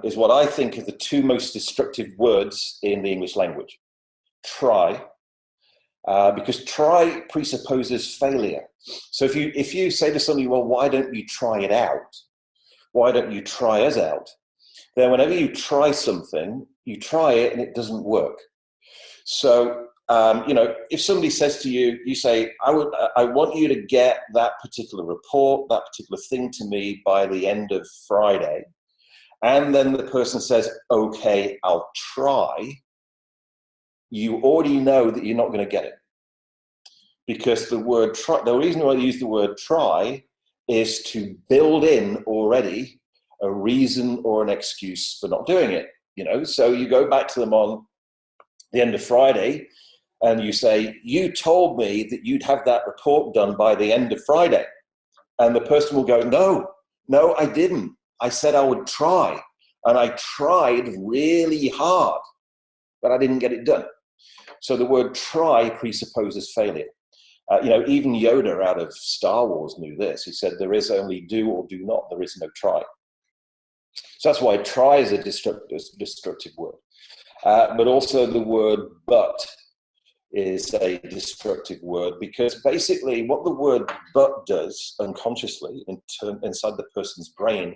is what I think are the two most destructive words in the English language. Try, because try presupposes failure. So if you say to somebody, well, why don't you try it out? Why don't you try us out? Then whenever you try something, you try it and it doesn't work. So, if somebody says to you, you say, I want you to get that particular report, that particular thing to me by the end of Friday. And then the person says, okay, I'll try. You already know that you're not going to get it. Because the word try, the reason why I use the word try is to build in already a reason or an excuse for not doing it. So you go back to them on the end of Friday and you say, you told me that you'd have that report done by the end of Friday. And the person will go, no, I didn't. I said I would try. And I tried really hard, but I didn't get it done. So the word try presupposes failure. Even Yoda out of Star Wars knew this. He said, there is only do or do not. There is no try. So that's why try is a destructive word. But also the word but is a destructive word, because basically what the word but does unconsciously inside the person's brain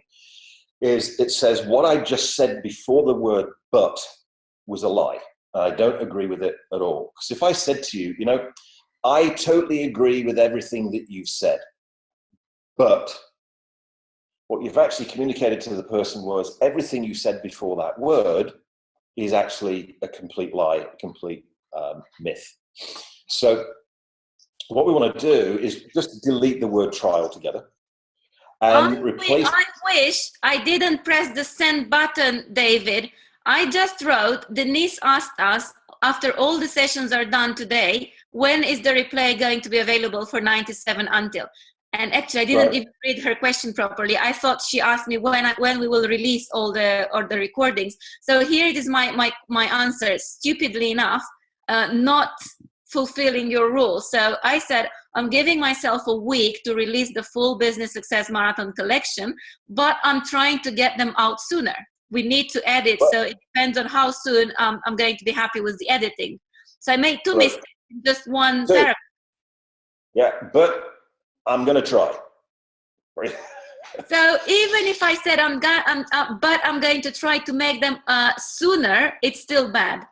is it says what I just said before the word but was a lie. I don't agree with it at all. Because if I said to you, I totally agree with everything that you've said, but what you've actually communicated to the person was everything you said before that word is actually a complete lie, a complete myth. So what we want to do is just delete the word try altogether and replace. I wish I didn't press the send button, David. I just wrote, Denise asked us, after all the sessions are done today, when is the replay going to be available for 97 until? And actually, I didn't even read her question properly. I thought she asked me when we will release all the recordings. So here it is my answer. Stupidly enough, not fulfilling your rules. So I said, I'm giving myself a week to release the full Business Success Marathon collection, but I'm trying to get them out sooner. We need to edit, so it depends on how soon I'm going to be happy with the editing. So I made two mistakes in just one paragraph. Yeah, but I'm going to try. So even if I said but I'm going to try to make them sooner, it's still bad.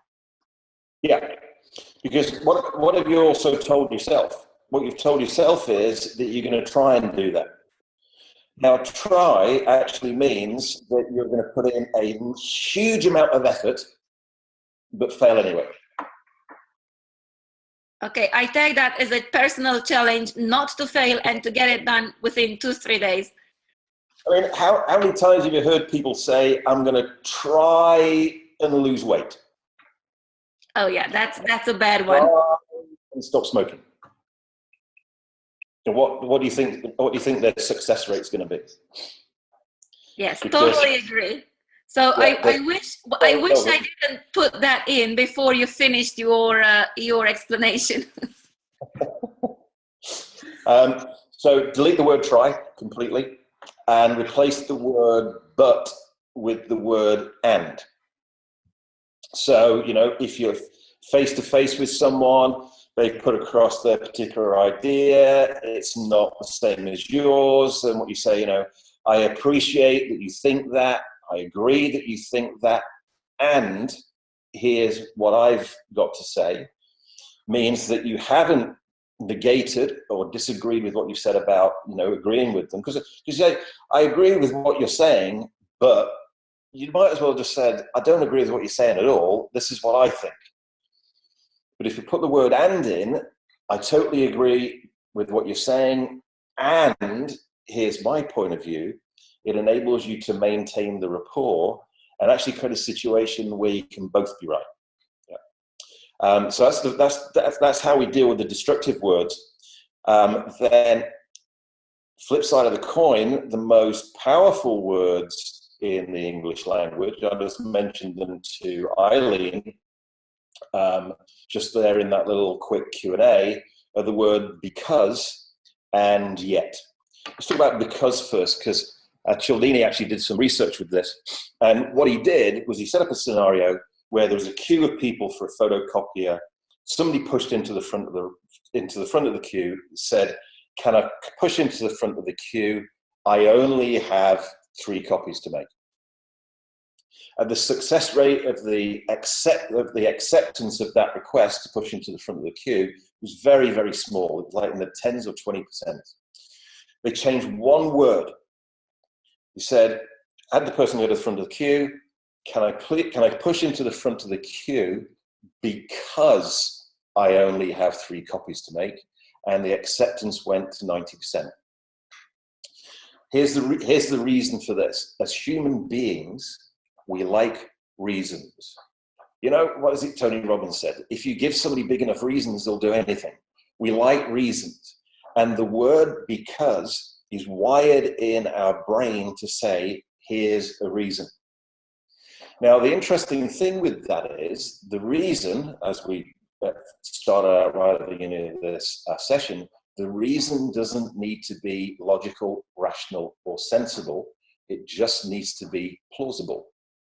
Yeah, because what have you also told yourself? What you've told yourself is that you're going to try and do that. Now, try actually means that you're going to put in a huge amount of effort, but fail anyway. Okay, I take that as a personal challenge not to fail and to get it done within 2-3 days. I mean, how many times have you heard people say, I'm going to try and lose weight? Oh yeah, that's a bad one. And stop smoking. And what do you think their success rate is going to be? Yes, totally agree. So yeah, I wish I didn't put that in before you finished your explanation. So delete the word try completely and replace the word but with the word and. So, if you're face to face with someone, they've put across their particular idea, it's not the same as yours, and what you say, I appreciate that you think that, I agree that you think that, and here's what I've got to say, means that you haven't negated or disagreed with what you said about, agreeing with them. Because you say, I agree with what you're saying, but you might as well have just said, I don't agree with what you're saying at all, this is what I think. But if you put the word and in, I totally agree with what you're saying, and here's my point of view, it enables you to maintain the rapport and actually create a situation where you can both be right. Yeah. So that's how we deal with the destructive words. Then, flip side of the coin, the most powerful words in the English language, I just mentioned them to Eileen, just there in that little quick Q&A, are the word because and yet. Let's talk about because first, because Cialdini actually did some research with this. And what he did was he set up a scenario where there was a queue of people for a photocopier. Somebody pushed into the front of the queue, said, "Can I push into the front of the queue? I only have 3 copies to make." And the success rate of the acceptance of that request to push into the front of the queue was very, very small. It was like in the 10s or 20%. They changed one word. He said, had the person go to the front of the queue, can I push into the front of the queue because I only have 3 copies to make? And the acceptance went to 90%. Here's the reason for this. As human beings, we like reasons. You know, what is it Tony Robbins said? If you give somebody big enough reasons, they'll do anything. We like reasons. And the word because is wired in our brain to say, here's a reason. Now, the interesting thing with that is the reason, as we started out right at the beginning of this session, the reason doesn't need to be logical, rational, or sensible. It just needs to be plausible.